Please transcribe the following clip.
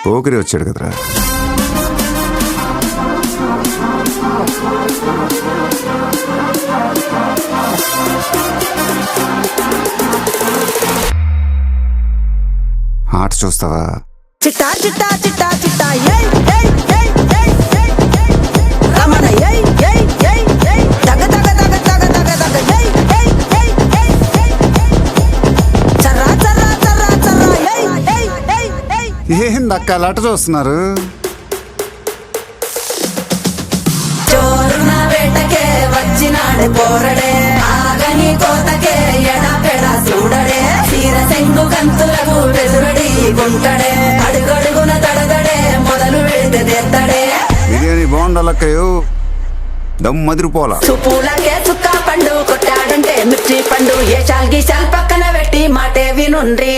పోకిరి వచ్చాడు కదరా. ఆట చూస్తావా? చిట్టా చిట్టా చిట్టా చిట్టా ఏయ్ ఏయ్ ఏయ్ ఏయ్ ఏయ్ ఏయ్ రమణ ఏయ్ ఏయ్ ఏయ్ ఏయ్ దగ దగ దగ దగ దగ దగ ఏయ్ ఏయ్ ఏయ్ ఏయ్ ఏయ్ చర్రా చర్రా చర్రా చర్రా ఏయ్ ఏయ్ ఏయ్ ఏయ్ ఏందక్క అలా ఆట చూస్తున్నారు? చోరున వేటకే వచ్చినాడు పోరడే ఆగని కోతకే ఎడా పెడా చూడడే తీర సెంగు గంతులకు వెదురడి గుంటడే అడుగడుగున తడదడే మొదలు వెళ్తే తెత్తడే బిర్యానీ బాగుండాలక్కయ్యో, దమ్ మదిరిపోలా. సుపూలకే చుక్క పండు కొట్టాడంటే మిర్చి పండు ఏ చాల్ గీసాల్ పక్కన పెట్టి మాటే వినుండ్రి.